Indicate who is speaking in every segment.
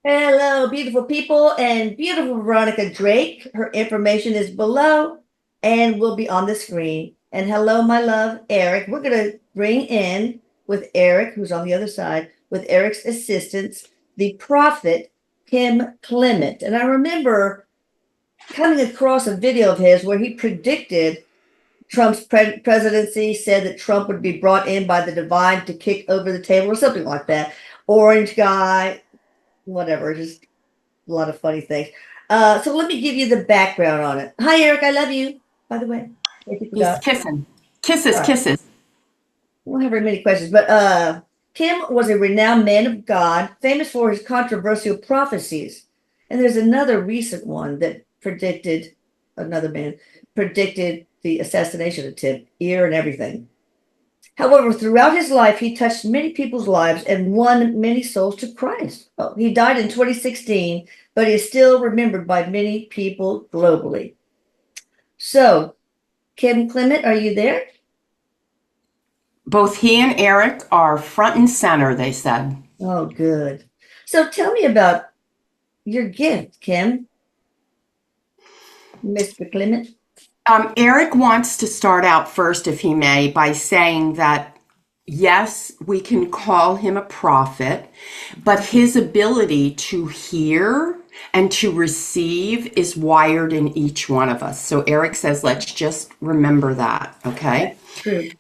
Speaker 1: Hello, beautiful people and beautiful Veronica Drake. Her information is below and will be on the screen. And hello, my love, Erik. We're going to bring in with Erik, who's on the other side, with Erik's assistance, the prophet Kim Clement. And I remember coming across a video of his where he predicted Trump's presidency, said that Trump would be brought in by the divine to kick over the table or something like that. Orange guy, whatever, just a lot of funny things. So let me give you the background on it. Hi, Erik. I love you, by the way. If you
Speaker 2: He's
Speaker 1: forgot.
Speaker 2: kissing. Kisses,
Speaker 1: All right.
Speaker 2: kisses.
Speaker 1: We don't have very many questions, but Kim was a renowned man of God, famous for his controversial prophecies. And there's another recent one that predicted, another man predicted the assassination attempt, ear and everything. However, throughout his life, he touched many people's lives and won many souls to Christ. Oh, he died in 2016, but he is still remembered by many people globally. So, Kim Clement, are you there?
Speaker 2: Both he and Erik are front and center, they said.
Speaker 1: Oh, good. So tell me about your gift, Kim, Mr. Clement.
Speaker 2: Erik wants to start out first, if he may, by saying that yes, we can call him a prophet, but his ability to hear and to receive is wired in each one of us. So Erik says, let's just remember that, okay?
Speaker 1: That's true.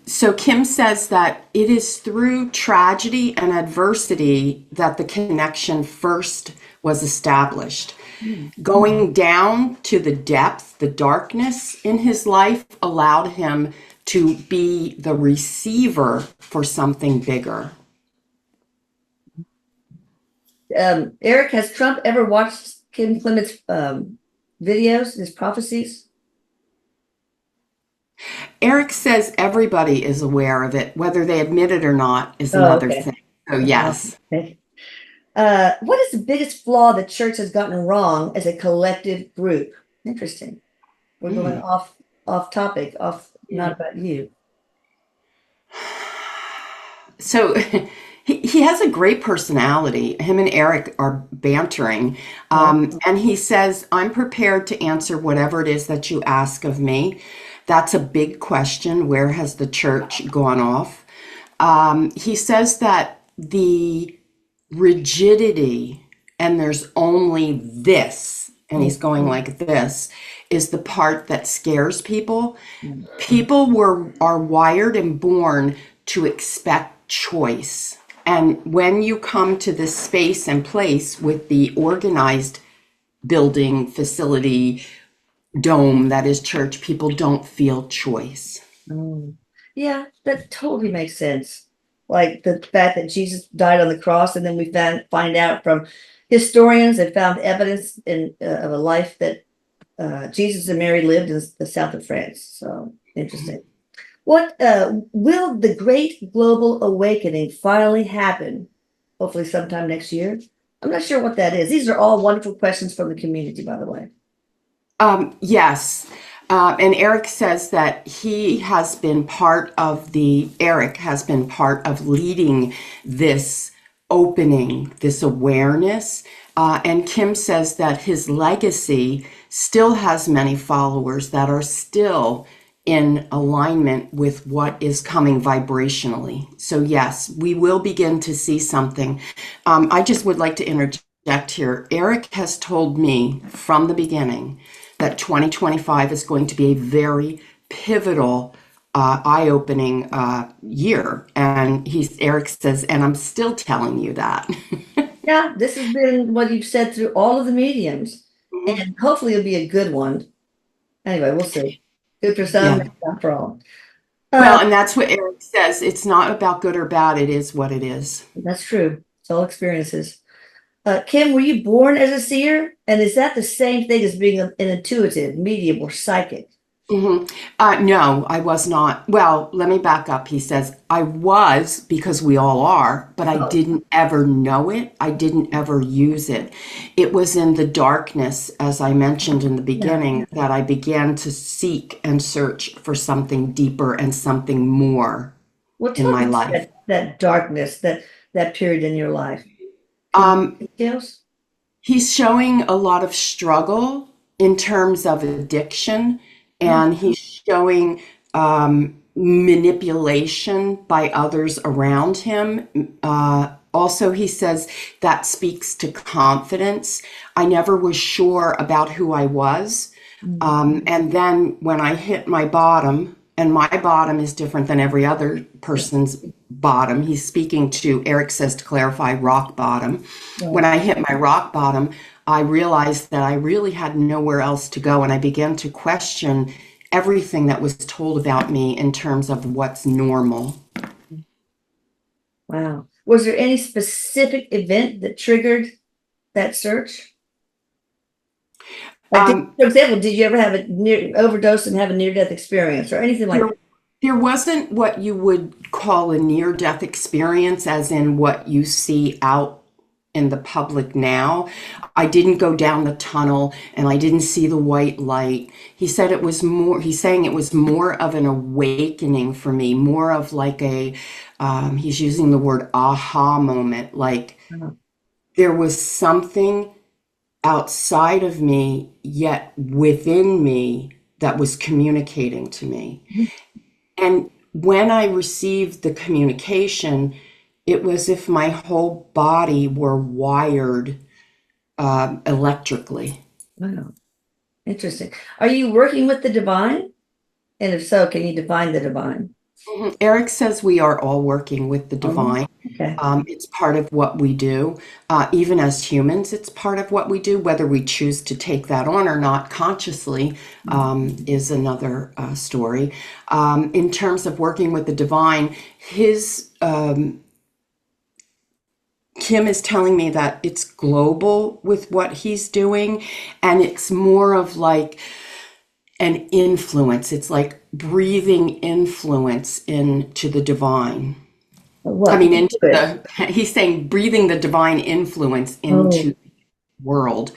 Speaker 2: So Kim says that it is through tragedy and adversity that the connection first was established. Going down to the depth, the darkness in his life allowed him to be the receiver for something bigger.
Speaker 1: Erik, has Trump ever watched Kim Clement's videos, his prophecies?
Speaker 2: Erik says everybody is aware of it, whether they admit it or not is
Speaker 1: Oh,
Speaker 2: another
Speaker 1: okay.
Speaker 2: thing. So yes.
Speaker 1: Okay. What is the biggest flaw the church has gotten wrong as a collective group? Interesting. We're going
Speaker 2: Mm.
Speaker 1: off topic, off not about you.
Speaker 2: So he has a great personality. Him and Erik are bantering.
Speaker 1: Oh,
Speaker 2: And he says, I'm prepared to answer whatever it is that you ask of me. That's a big question. Where has the church gone off? He says that the rigidity, and there's only this, and he's going like this, is the part that scares people. People are wired and born to expect choice. And when you come to this space and place with the organized building, facility, dome that is church, people don't feel choice.
Speaker 1: oh. Yeah, that totally makes sense. Like the fact that Jesus died on the cross, and then we find out from historians that found evidence of a life that Jesus and Mary lived in the south of France. So interesting. What will the great global awakening finally happen? Hopefully, sometime next year. I'm not sure what that is. These are all wonderful questions from the community, by the way.
Speaker 2: Yes. And Erik says that Erik has been part of leading this opening, this awareness. And Kim says that his legacy still has many followers that are still in alignment with what is coming vibrationally. So, yes, we will begin to see something. I just would like to interject here. Erik has told me from the beginning that 2025 is going to be a very pivotal, eye-opening year. And Erik says, and I'm still telling you that.
Speaker 1: Yeah, this has been what you've said through all of the mediums, and hopefully it'll be a good one. Anyway, we'll see. Good for some,
Speaker 2: Yeah.
Speaker 1: maybe not for all.
Speaker 2: Well,
Speaker 1: Uh,
Speaker 2: and that's what Erik says. It's not about good or bad. It is what it is.
Speaker 1: that's true. It's all experiences. Kim, were you born as a seer? And is that the same thing as being an intuitive, medium, or psychic?
Speaker 2: hmm No, I was not. Well, let me back up. He says, I was because we all are, but I
Speaker 1: Oh,
Speaker 2: didn't ever know it. I didn't ever use it. It was in the darkness, as I mentioned in the
Speaker 1: yeah.
Speaker 2: beginning, that I began to seek and search for something deeper and something more
Speaker 1: Well,
Speaker 2: in
Speaker 1: tell
Speaker 2: my
Speaker 1: me
Speaker 2: life.
Speaker 1: that darkness, that period in your life. Can you
Speaker 2: Um,
Speaker 1: give details?
Speaker 2: he's showing a lot of struggle in terms of addiction,
Speaker 1: Oh,
Speaker 2: and he's showing manipulation by others around him. Also, he says that speaks to confidence. I never was sure about who I was.
Speaker 1: mm,
Speaker 2: And then when I hit my bottom, and my bottom is different than every other
Speaker 1: yeah,
Speaker 2: person's bottom. He's speaking to, Erik says, to clarify, rock bottom. When
Speaker 1: right.
Speaker 2: I hit my rock bottom, I realized that I really had nowhere else to go, and I began to question everything that was told about me in terms of what's normal.
Speaker 1: Wow. Was there any specific event that triggered that search? Like,
Speaker 2: Um,
Speaker 1: for example, did you ever have a near overdose and have a near-death experience or anything like
Speaker 2: there,
Speaker 1: that?
Speaker 2: there wasn't what you would call a near-death experience, as in what you see out in the public now. I didn't go down the tunnel and I didn't see the white light. He's saying it was more of an awakening for me, more of like he's using the word aha moment, like
Speaker 1: Uh,
Speaker 2: there was something outside of me, yet within me, that was communicating to me. And when I received the communication, it was as if my whole body were wired electrically.
Speaker 1: Wow. Interesting. Are you working with the divine? And if so, can you define the divine?
Speaker 2: Mhm. Erik says we are all working with the
Speaker 1: Oh,
Speaker 2: divine.
Speaker 1: okay.
Speaker 2: It's part of what we do. Even as humans, it's part of what we do. Whether we choose to take that on or not consciously is another story. In terms of working with the divine, his Kim is telling me that it's global with what he's doing, and it's more of like an influence. It's like breathing influence into the divine. I
Speaker 1: What?
Speaker 2: mean, into
Speaker 1: Good.
Speaker 2: the, he's saying breathing the divine influence into
Speaker 1: Oh,
Speaker 2: the world.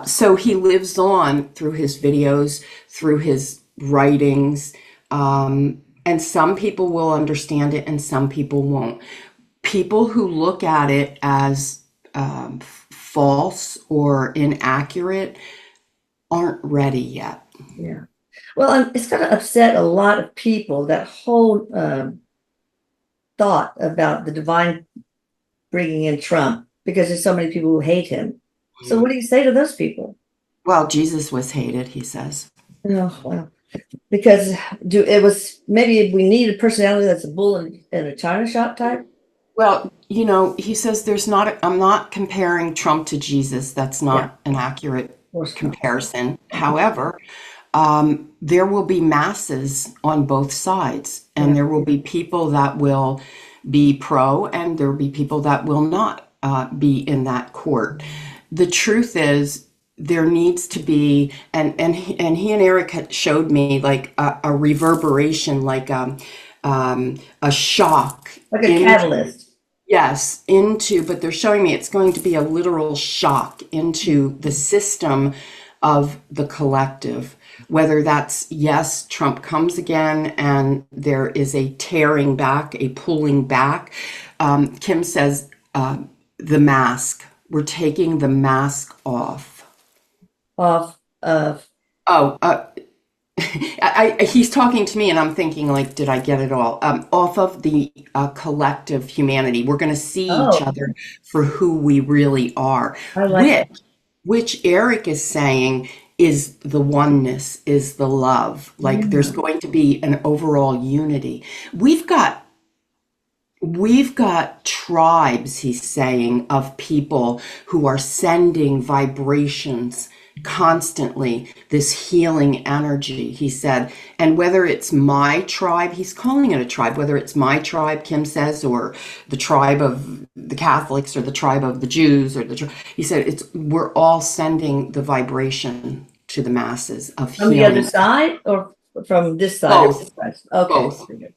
Speaker 2: So he lives on through his videos, through his writings, and some people will understand it and some people won't. People who look at it as false or inaccurate aren't ready yet.
Speaker 1: yeah. Well, it's going to upset a lot of people, that whole thought about the divine bringing in Trump, because there's so many people who hate him. So what do you say to those people?
Speaker 2: Well, Jesus was hated, he says.
Speaker 1: Oh, well, because it was maybe we need a personality that's a bull in a china shop type.
Speaker 2: Well, he says I'm not comparing Trump to Jesus. That's
Speaker 1: Yeah, of
Speaker 2: not an accurate
Speaker 1: course not.
Speaker 2: comparison. However, there will be masses on both sides, and
Speaker 1: Yeah.
Speaker 2: there will be people that will be pro, and there will be people that will not be in that court. The truth is, there needs to be, and he and Erik had showed me like a reverberation, like a shock
Speaker 1: Like a
Speaker 2: into.
Speaker 1: catalyst.
Speaker 2: Yes, but they're showing me it's going to be a literal shock into the system of the collective. Whether that's, yes, Trump comes again and there is a tearing back, a pulling back. Kim says the mask, we're taking the mask off.
Speaker 1: Off of.
Speaker 2: Oh, he's talking to me, and I'm thinking, like, did I get it all? Off of the collective humanity, we're going to see each
Speaker 1: Oh,
Speaker 2: other for who we really are,
Speaker 1: I like
Speaker 2: which,
Speaker 1: that.
Speaker 2: which Erik is saying is the oneness, is the love. Like, there's
Speaker 1: Yeah.
Speaker 2: going to be an overall unity. We've got We've got tribes, he's saying, of people who are sending vibrations constantly, this healing energy, he said. And whether it's my tribe, he's calling it a tribe, whether it's my tribe, Kim says, or the tribe of the Catholics or the tribe of the Jews, he said, we're all sending the vibration to the masses of
Speaker 1: From the other
Speaker 2: healing.
Speaker 1: side or from this side of
Speaker 2: Both,
Speaker 1: this side? Okay.
Speaker 2: both.
Speaker 1: Very good.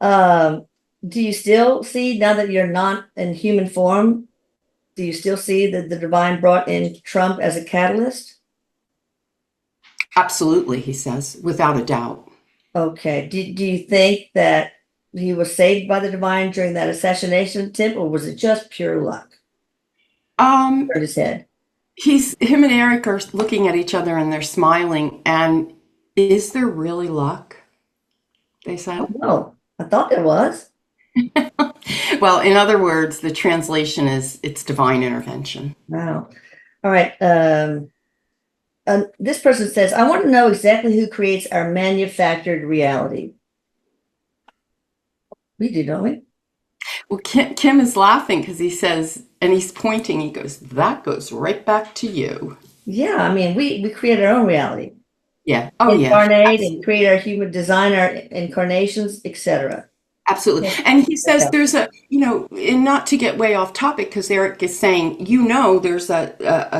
Speaker 1: Um, do you still see, now that you're not in human form, do you still see that the divine brought in Trump as a catalyst?
Speaker 2: Absolutely, he says, without a doubt.
Speaker 1: Okay. Do you think that he was saved by the divine during that assassination attempt, or was it just pure luck?
Speaker 2: Um,
Speaker 1: Hurt his head.
Speaker 2: him and Erik are looking at each other and they're smiling. And is there really luck? They
Speaker 1: Oh
Speaker 2: said.
Speaker 1: no, I thought there was.
Speaker 2: Well, in other words, the translation is it's divine intervention.
Speaker 1: Wow. All right. This person says, I want to know exactly who creates our manufactured reality. We do, don't we?
Speaker 2: Well, Kim is laughing because he says, and he's pointing, he goes, that goes right back to you.
Speaker 1: Yeah, I mean, we create our own reality,
Speaker 2: Yeah. Oh, yeah.
Speaker 1: incarnate and create our human design, our incarnations, etc.
Speaker 2: Absolutely. And he says there's and not to get way off topic, because Erik is saying, there's a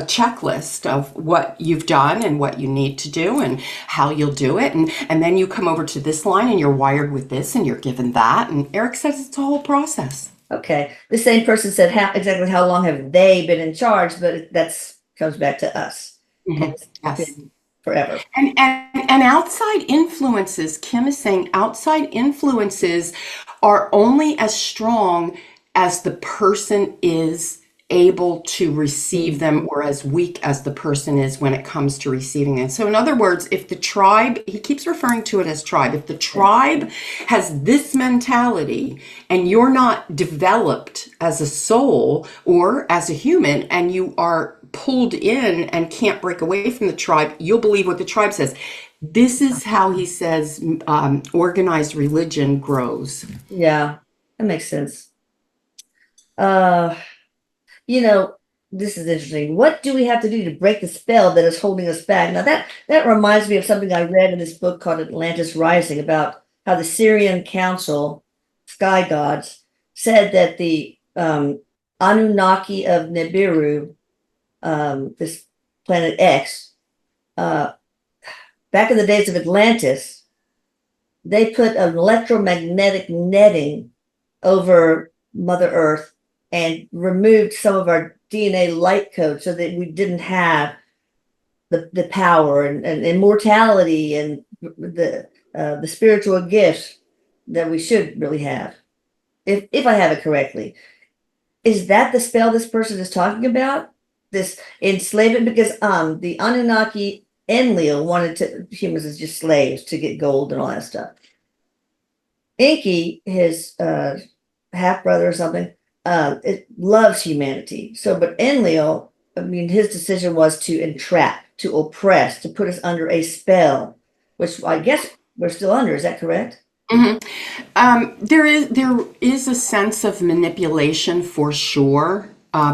Speaker 2: checklist of what you've done and what you need to do and how you'll do it. And then you come over to this line and you're wired with this and you're given that. And Erik says it's a whole process.
Speaker 1: Okay. The same person said, exactly how long have they been in charge? But that's comes back to us. And it's
Speaker 2: Yes.
Speaker 1: been forever.
Speaker 2: And outside influences, Kim is saying outside influences are only as strong as the person is able to receive them, or as weak as the person is when it comes to receiving them. So in other words, if the tribe, he keeps referring to it as tribe, if the tribe has this mentality and you're not developed as a soul or as a human, and you are pulled in and can't break away from the tribe, you'll believe what the tribe says. This is how he says organized religion grows.
Speaker 1: Yeah, that makes sense. Uh, you know, this is interesting. What do we have to do to break the spell that is holding us back? Now that reminds me of something I read in this book called Atlantis Rising about how the Syrian council, sky gods, said that the Anunnaki of Nibiru, this planet X, uh, back in the days of Atlantis, they put an electromagnetic netting over Mother Earth and removed some of our DNA light code so that we didn't have the power and immortality and the spiritual gifts that we should really have. If I have it correctly, is that the spell this person is talking about? This enslavement, because the Anunnaki Enlil wanted humans as just slaves to get gold and all that stuff. Inky, his half brother or something, it loves humanity. So, but Enlil, I mean, his decision was to entrap, to oppress, to put us under a spell, which I guess we're still under. Is that correct?
Speaker 2: Mm-hmm. There is a sense of manipulation for sure.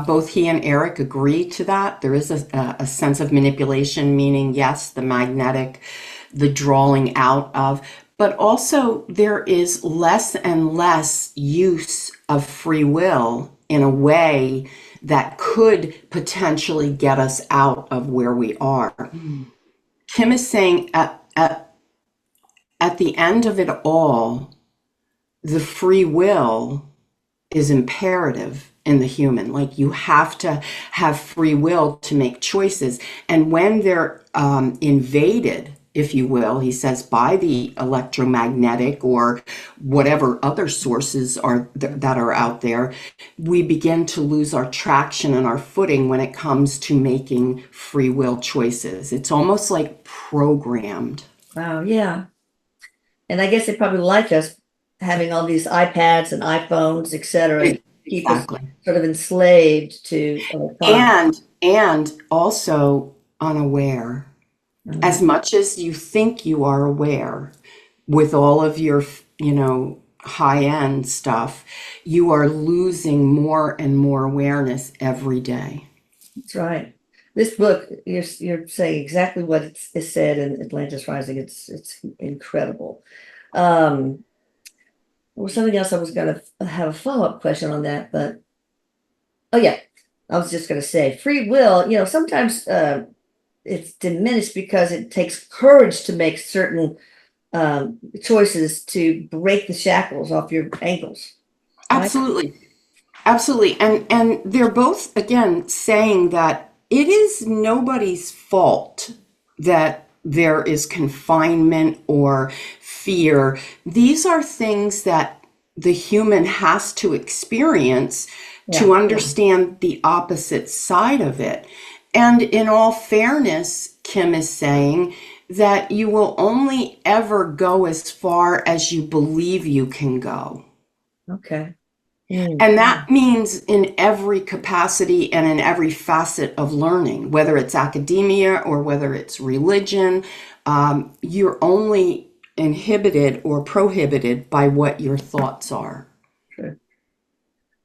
Speaker 2: Both he and Erik agree to that. There is a sense of manipulation, meaning, yes, the magnetic, the drawing out of, but also there is less and less use of free will in a way that could potentially get us out of where we are. Kim is saying at the end of it all, the free will is imperative in the human. Like, you have to have free will to make choices. And when they're invaded, if you will, he says, by the electromagnetic or whatever other sources are that are out there, we begin to lose our traction and our footing when it comes to making free will choices. It's almost like programmed.
Speaker 1: Wow, yeah. And I guess they probably like us having all these iPads and iPhones, etc., keep us
Speaker 2: Exactly.
Speaker 1: sort of enslaved to electronics.
Speaker 2: And also unaware. As much as you think you are aware with all of your, high end stuff, you are losing more and more awareness every day.
Speaker 1: That's right. This book, you're saying exactly what is said in Atlantis Rising. It's incredible. There was something else I was going to have a follow-up question on that, but oh yeah, I was just going to say free will. Sometimes it's diminished because it takes courage to make certain choices to break the shackles off your ankles. Right?
Speaker 2: Absolutely. Absolutely. And they're both again saying that it is nobody's fault that there is confinement or fear. These are things that the human has to experience to
Speaker 1: Yeah.
Speaker 2: understand the opposite side of it. And in all fairness, Kim is saying that you will only ever go as far as you believe you can go.
Speaker 1: Okay. Mm.
Speaker 2: And that means in every capacity and in every facet of learning, whether it's academia or whether it's religion, you're only inhibited or prohibited by what your thoughts are.
Speaker 1: True.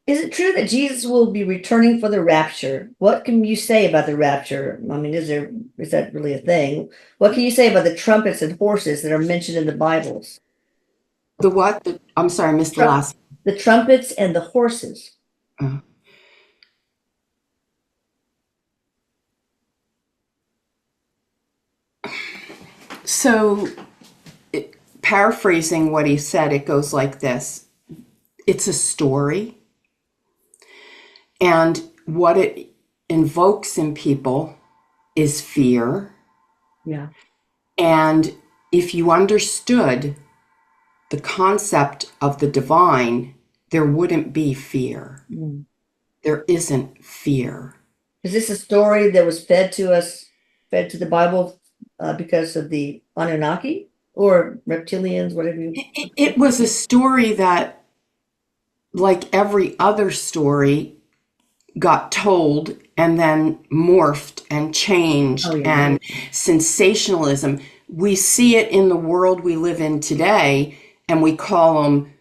Speaker 1: Is it true that Jesus will be returning for the rapture? What can you say about the rapture? I mean, is that really a thing? What can you say about the trumpets and horses that are mentioned in the Bibles?
Speaker 2: The what? I'm sorry, I missed the
Speaker 1: Tru-
Speaker 2: last.
Speaker 1: the trumpets and the horses.
Speaker 2: uh, So, paraphrasing what he said, it goes like this. It's a story, and what it invokes in people is fear.
Speaker 1: Yeah.
Speaker 2: And if you understood the concept of the divine, there wouldn't be fear.
Speaker 1: Mm.
Speaker 2: There isn't fear.
Speaker 1: Is this a story that was fed to the Bible because of the Anunnaki or reptilians, whatever you?
Speaker 2: It was a story that, like every other story, got told and then morphed and changed,
Speaker 1: Oh yeah.
Speaker 2: and sensationalism. We see it in the world we live in today, and we call them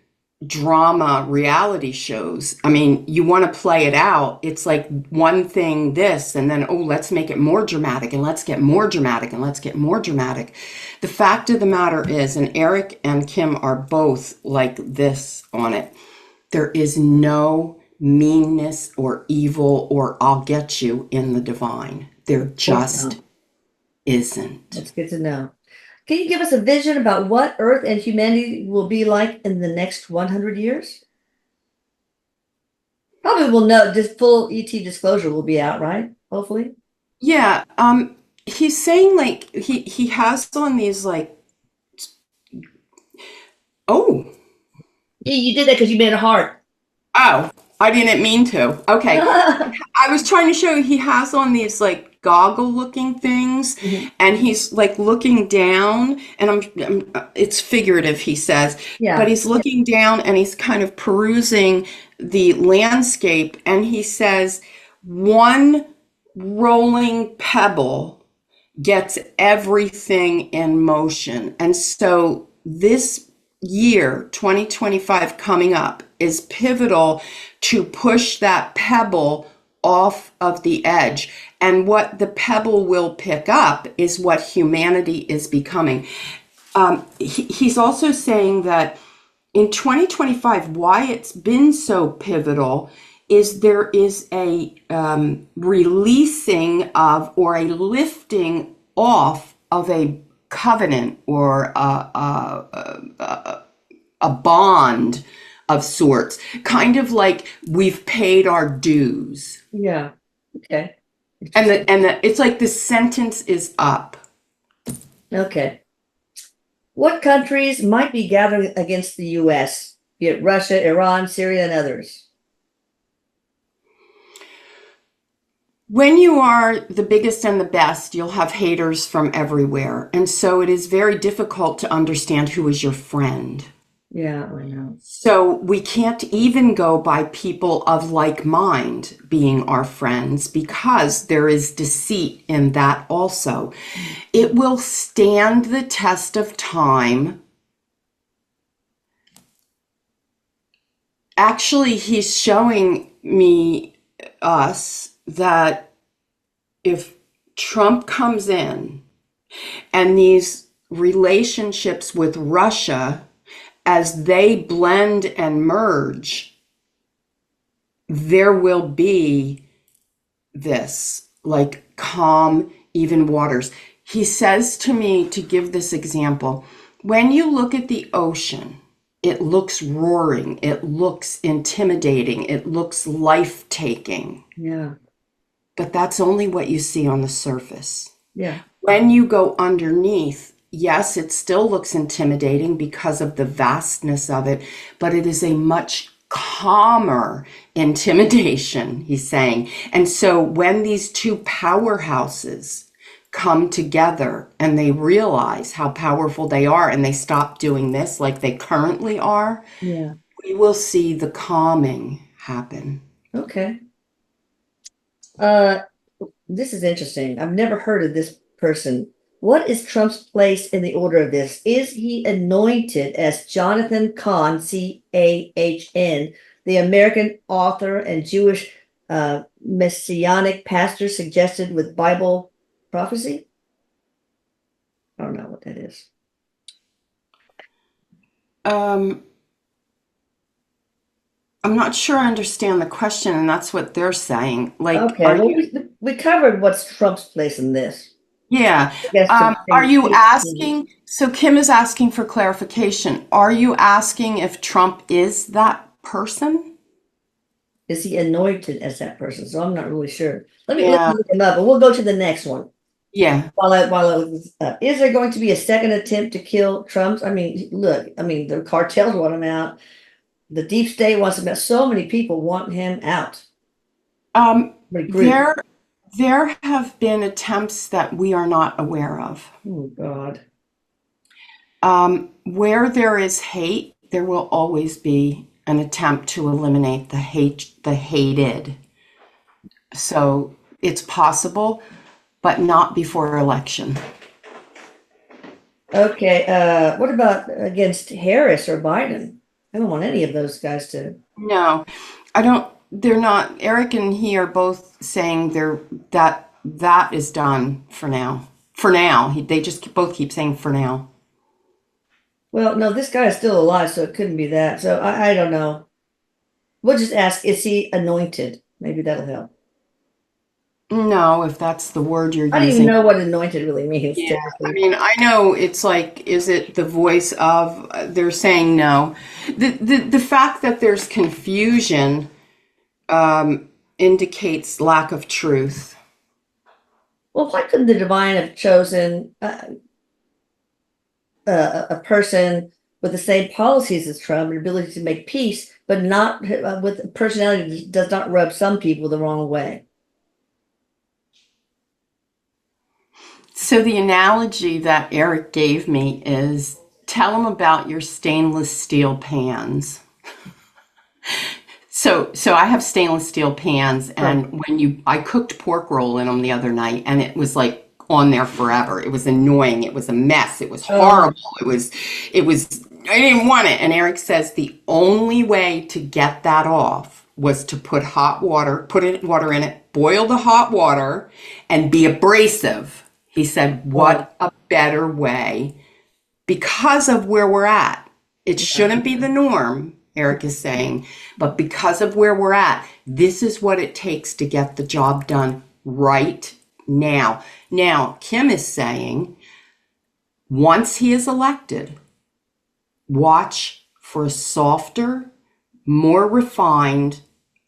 Speaker 2: drama reality shows. I mean, you want to play it out. It's like one thing this, and then, oh, let's make it more dramatic, and let's get more dramatic, and let's get more dramatic. The fact of the matter is, and Erik and Kim are both like this on it, there is no meanness or evil or I'll get you in the divine. There just isn't.
Speaker 1: That's good to know. Can you give us a vision about what Earth and humanity will be like in the next 100 years? Probably we'll know. This full ET disclosure will be out, right? Hopefully.
Speaker 2: Yeah, he's saying like he has on these like, oh,
Speaker 1: Yeah, you did that because you made a heart.
Speaker 2: oh, I didn't mean to. Okay. I was trying to show you he has on these like goggle looking things,
Speaker 1: Mhm.
Speaker 2: and he's like looking down, and it's figurative, he says, but
Speaker 1: Yeah.
Speaker 2: he's looking down and he's kind of perusing the landscape, and he says one rolling pebble gets everything in motion. And so this year, 2025 coming up, is pivotal to push that pebble off of the edge. And what the pebble will pick up is what humanity is becoming. He's also saying that in 2025, why it's been so pivotal is there is a releasing of or a lifting off of a covenant or a bond of sorts, kind of like we've paid our dues.
Speaker 1: Yeah. Okay.
Speaker 2: And it's like the sentence is up.
Speaker 1: Okay. What countries might be gathering against the U.S., be it Russia, Iran, Syria, and others?
Speaker 2: When you are the biggest and the best, you'll have haters from everywhere. And so it is very difficult to understand who is your friend.
Speaker 1: Yeah, I know.
Speaker 2: So we can't even go by people of like mind being our friends because there is deceit in that also. It will stand the test of time. Actually, he's showing us that if Trump comes in and these relationships with Russia, as they blend and merge, there will be this like calm, even waters. He says to me, to give this example, when you look at the ocean, it looks roaring, it looks intimidating, it looks life-taking.
Speaker 1: Yeah.
Speaker 2: But that's only what you see on the surface.
Speaker 1: Yeah.
Speaker 2: When you go underneath, yes, it still looks intimidating because of the vastness of it, but it is a much calmer intimidation, he's saying. And so when these two powerhouses come together and they realize how powerful they are and they stop doing this like they currently are,
Speaker 1: Yeah.
Speaker 2: we will see the calming happen.
Speaker 1: Okay. Uh, this is interesting. I've never heard of this person. What is Trump's place in the order of this? Is he anointed as Jonathan Cahn, Cahn, the American author and Jewish messianic pastor suggested with Bible prophecy? I don't know what that is.
Speaker 2: Um, I'm not sure I understand the question, and that's what they're saying. Like,
Speaker 1: Okay,
Speaker 2: are
Speaker 1: well,
Speaker 2: you,
Speaker 1: we covered what's Trump's place in this.
Speaker 2: yeah,
Speaker 1: I guess to
Speaker 2: are
Speaker 1: bring
Speaker 2: you
Speaker 1: peace to.
Speaker 2: asking? So Kim is asking for clarification. Are you asking if Trump is that person?
Speaker 1: Is he anointed as that person? So I'm not really sure. Let
Speaker 2: Yeah,
Speaker 1: me look him up, and we'll go to the next one.
Speaker 2: yeah.
Speaker 1: While I was is there going to be a second attempt to kill Trump? I mean, look, I mean, the cartels want him out. The deep state wants him out. So many people want him out.
Speaker 2: Um,
Speaker 1: But group.
Speaker 2: there, there have been attempts that we are not aware of.
Speaker 1: Oh God.
Speaker 2: Where there is hate, there will always be an attempt to eliminate the hated. So it's possible, but not before election.
Speaker 1: Okay. What about against Harris or Biden? I don't want any of those guys to.
Speaker 2: No, I don't. They're not. Eric and he are both saying that is done for now. For now, they just both keep saying for now.
Speaker 1: Well, no, this guy is still alive, so it couldn't be that. So I don't know. We'll just ask, is he anointed? Maybe that'll help.
Speaker 2: No, if that's the word you're
Speaker 1: I don't even
Speaker 2: using.
Speaker 1: know what anointed really means
Speaker 2: Yeah, I
Speaker 1: typically.
Speaker 2: mean, I know it's like, is it the voice of? They're saying no. The fact that there's confusion indicates lack of truth.
Speaker 1: Well, why couldn't the divine have chosen a person with the same policies as Trump and ability to make peace, but not with a personality that does not rub some people the wrong way?
Speaker 2: So the analogy that Eric gave me is tell them about your stainless steel pans. So I have stainless steel pans,
Speaker 1: Huh.
Speaker 2: and I cooked pork roll in them the other night, and it was like on there forever. It was annoying. It was a mess. It was
Speaker 1: Oh,
Speaker 2: horrible. I didn't want it. And Eric says the only way to get that off was to put water in it, boil the hot water, and be abrasive. He said,
Speaker 1: oh,
Speaker 2: what a better way because of where we're at. It
Speaker 1: yeah.
Speaker 2: shouldn't be the norm, Eric is saying, but because of where we're at, this is what it takes to get the job done right now. Now, Kim is saying once he is elected, watch for a softer, more refined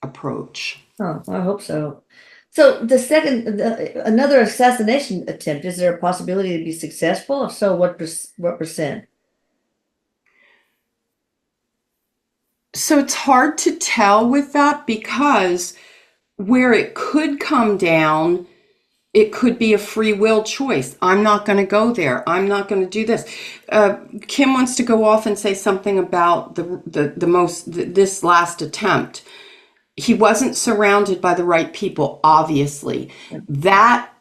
Speaker 2: approach.
Speaker 1: Oh, I hope so. So another assassination attempt, is there a possibility to be successful? If so, what percent?
Speaker 2: So it's hard to tell with that because where it could come down, it could be a free will choice. I'm not going to go there. I'm not going to do this. Kim wants to go off and say something about this last attempt. He wasn't surrounded by the right people, obviously. That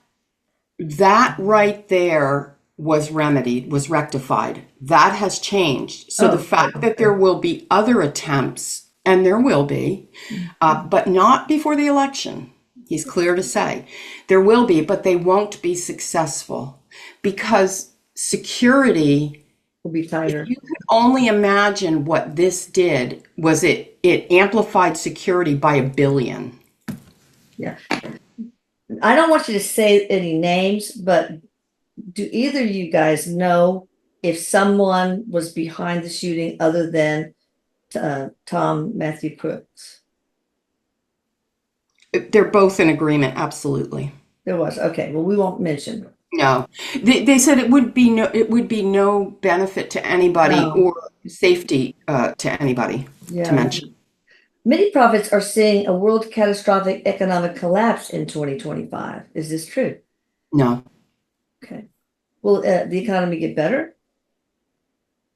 Speaker 2: that right there was remedied, was rectified. That has changed. So the
Speaker 1: Oh,
Speaker 2: fact that there will be other attempts, and there will be, but not before the election. He's clear to say there will be, but they won't be successful because security,
Speaker 1: will be
Speaker 2: if
Speaker 1: tighter.
Speaker 2: you could only imagine what this did, was it amplified security by a billion.
Speaker 1: Yeah. I don't want you to say any names, but do either of you guys know if someone was behind the shooting other than Tom Matthew Crooks?
Speaker 2: They're both in agreement, absolutely.
Speaker 1: There was. Okay. Well, we won't mention.
Speaker 2: No, they said it would be no benefit to anybody
Speaker 1: No.
Speaker 2: or safety to anybody to
Speaker 1: Yeah.
Speaker 2: mention.
Speaker 1: Many prophets are seeing a world catastrophic economic collapse in 2025. Is this true?
Speaker 2: No.
Speaker 1: Okay. Will the economy get better?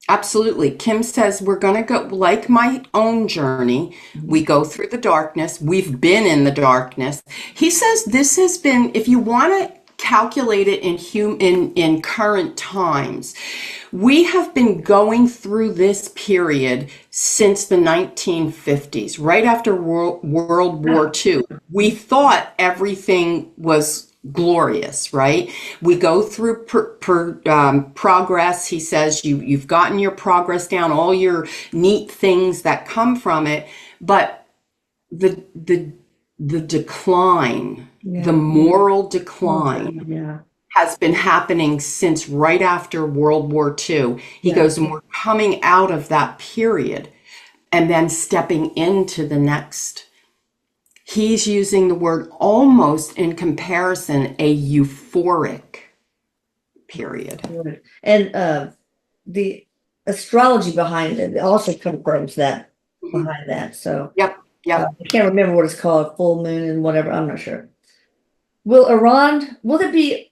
Speaker 2: Absolutely. Kim says we're going to go, like my own journey. We go through the darkness. We've been in the darkness. He says this has been, if you want to calculate it in current times, we have been going through this period since the 1950s, right after World War II. We thought everything was glorious, right? We go through progress. He says you've gotten your progress down, all your neat things that come from it, but the decline,
Speaker 1: Yeah.
Speaker 2: the moral decline,
Speaker 1: Yeah.
Speaker 2: has been happening since right after World War II. He
Speaker 1: Yeah.
Speaker 2: goes, and we're coming out of that period and then stepping into the next. He's using the word almost in comparison, a euphoric period.
Speaker 1: Right. And the astrology behind it also confirms that behind that. So
Speaker 2: Yep, yep.
Speaker 1: I can't remember what it's called, full moon and whatever. I'm not sure. Will there be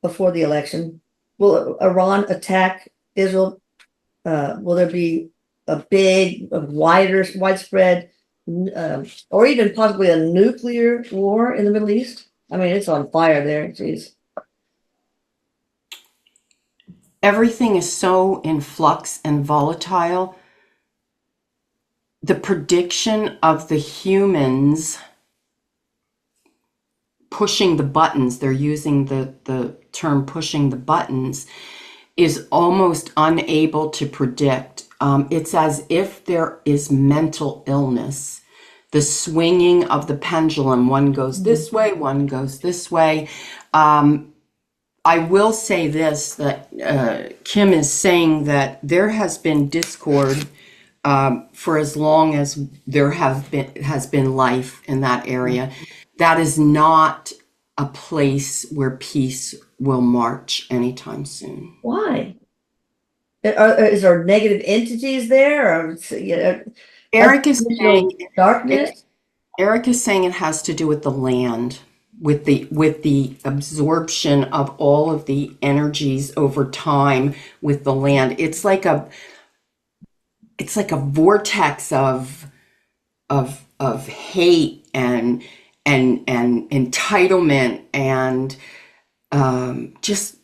Speaker 1: before the election? Will Iran attack Israel? Will there be a big, widespread, or even possibly a nuclear war in the Middle East? I mean, it's on fire there. Jeez.
Speaker 2: Everything is so in flux and volatile. The prediction of the humans pushing the buttons, they're using the term pushing the buttons, is almost unable to predict. It's as if there is mental illness, the swinging of the pendulum. One goes this way, one goes this way. I will say this, that Kim is saying that there has been discord for as long as there has been life in that area. That is not a place where peace will march anytime soon.
Speaker 1: Why? Is there negative entities there, or
Speaker 2: Erik is saying
Speaker 1: darkness?
Speaker 2: Erik is saying it has to do with the land, with the absorption of all of the energies over time with the land. It's like a vortex of hate and entitlement and just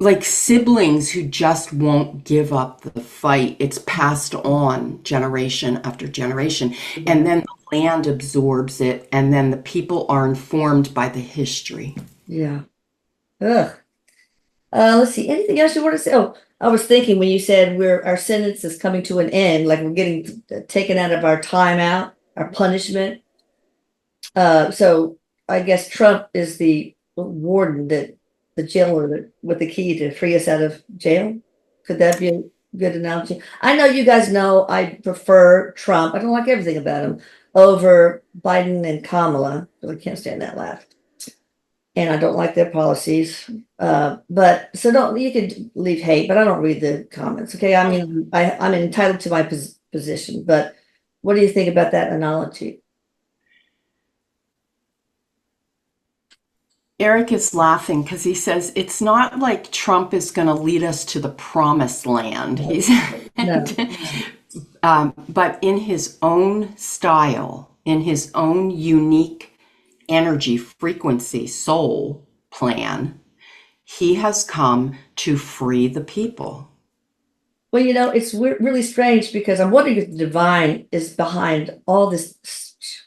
Speaker 2: like siblings who just won't give up the fight. It's passed on generation after generation, and then the land absorbs it, and then the people are informed by the history.
Speaker 1: Yeah. Ugh. Let's see. Anything else you want to say? Oh, I was thinking when you said our sentence is coming to an end, like we're getting taken out of our timeout, our punishment. So I guess Trump is the warden, that the jailer with the key to free us out of jail. Could that be a good analogy? I know you guys know I prefer Trump. I don't like everything about him over Biden and Kamala, because I can't stand that laugh. And I don't like their policies. But so don't, you could leave hate, but I don't read the comments. Okay. I mean, I'm entitled to my position, but what do you think about that analogy?
Speaker 2: Erik is laughing because he says it's not like Trump is going to lead us to the promised land. He's
Speaker 1: No.
Speaker 2: but in his own style, in his own unique energy, frequency, soul plan, he has come to free the people.
Speaker 1: Well, it's really strange because I'm wondering if the divine is behind all this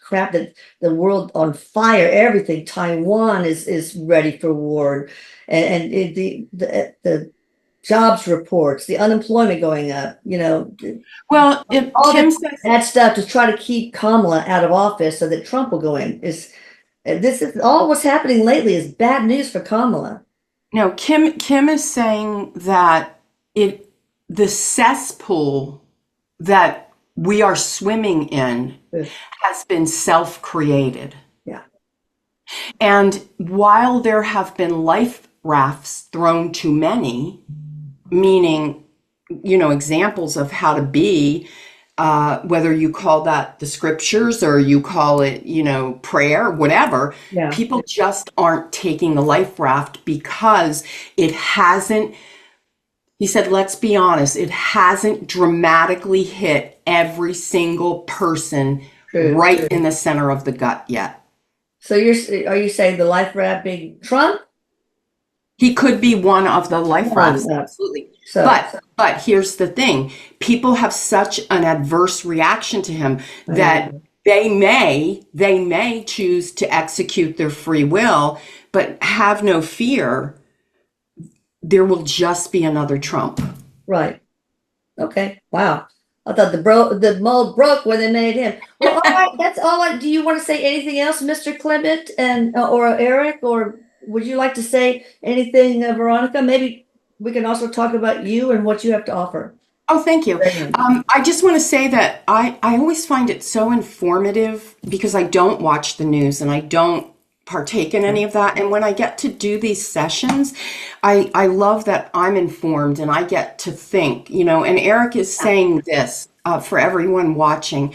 Speaker 1: crap that the world on fire, everything. Taiwan is ready for war, and the jobs reports, the unemployment going up.
Speaker 2: Well,
Speaker 1: All
Speaker 2: Kim
Speaker 1: that stuff to try to keep Kamala out of office so that Trump will go in. This is all what's happening lately is bad news for Kamala.
Speaker 2: no, Kim is saying that the cesspool that we are swimming in has been self-created.
Speaker 1: Yeah.
Speaker 2: And while there have been life rafts thrown to many, meaning, examples of how to be, whether you call that the scriptures or you call it, prayer, whatever,
Speaker 1: Yeah.
Speaker 2: people just aren't taking the life raft because it hasn't, he said, let's be honest, it hasn't dramatically hit every single person
Speaker 1: True.
Speaker 2: right in the center of the gut yet.
Speaker 1: So are you saying the life raft being Trump?
Speaker 2: He could be one of the life rafts,
Speaker 1: One.
Speaker 2: absolutely.
Speaker 1: So
Speaker 2: But here's the thing. People have such an adverse reaction to him that they may choose to execute their free will, but have no fear. There will just be another Trump.
Speaker 1: right. Okay. Wow. I thought the mold broke when they made him. Well, all right. That's all. Do you want to say anything else, Mr. Clement and or Eric, or would you like to say anything, Veronica? Maybe we can also talk about you and what you have to offer.
Speaker 2: Oh, thank you. I just want to say that I always find it so informative because I don't watch the news and I don't partake in any of that. And when I get to do these sessions, I love that I'm informed and I get to think, and Eric is saying this for everyone watching.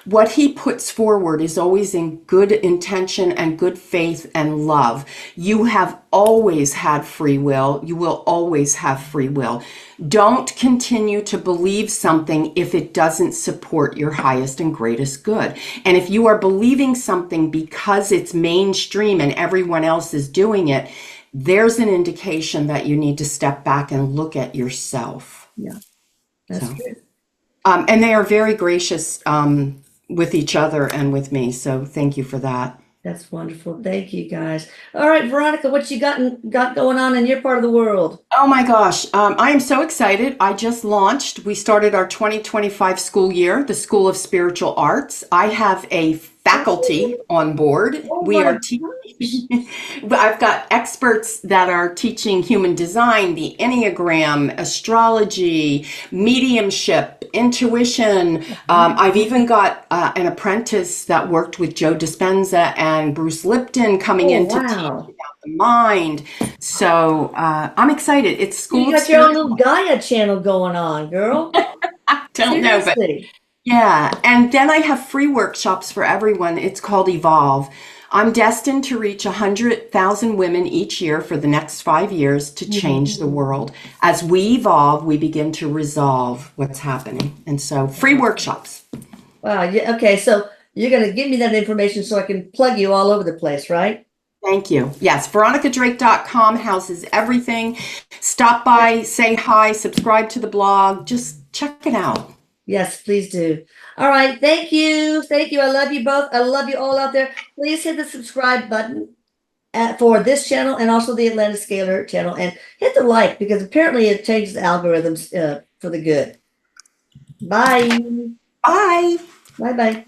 Speaker 2: What he puts forward is always in good intention and good faith and love. You have always had free will. You will always have free will. Don't continue to believe something if it doesn't support your highest and greatest good. And if you are believing something because it's mainstream and everyone else is doing it, there's an indication that you need to step back and look at yourself.
Speaker 1: Yeah, that's true.
Speaker 2: And they are very gracious with each other and with me. So thank you for that.
Speaker 1: That's wonderful. Thank you, guys. All right, Veronica, what you got going on in your part of the world?
Speaker 2: Oh my gosh, I am so excited. I just launched. We started our 2025 school year, the School of Spiritual Arts. I have a faculty on board.
Speaker 1: Oh
Speaker 2: We
Speaker 1: my
Speaker 2: are teaching. I've got experts that are teaching human design, the Enneagram, astrology, mediumship, intuition. I've even got an apprentice that worked with Joe Dispenza and Bruce Lipton coming in to teach
Speaker 1: wow.
Speaker 2: about the mind. So I'm excited. It's School
Speaker 1: You
Speaker 2: of
Speaker 1: got your own
Speaker 2: Spiritual.
Speaker 1: little Gaia channel going on, girl.
Speaker 2: Don't know, but
Speaker 1: Seriously.
Speaker 2: yeah. And then I have free workshops for everyone. It's called Evolve. I'm destined to reach 100,000 women each year for the next 5 years to change the world. As we evolve, we begin to resolve what's happening. And so free workshops.
Speaker 1: Wow. Yeah. Okay. So you're going to give me that information so I can plug you all over the place, right?
Speaker 2: Thank you. Yes, veronicadrake.com houses everything. Stop by, say hi, subscribe to the blog. Just check it out.
Speaker 1: Yes, please do. All right. Thank you. Thank you. I love you both. I love you all out there. Please hit the subscribe button for this channel and also the Atlantis Scalar channel, and hit the like because apparently it changes the algorithms for the good. Bye.
Speaker 2: Bye.
Speaker 1: Bye bye.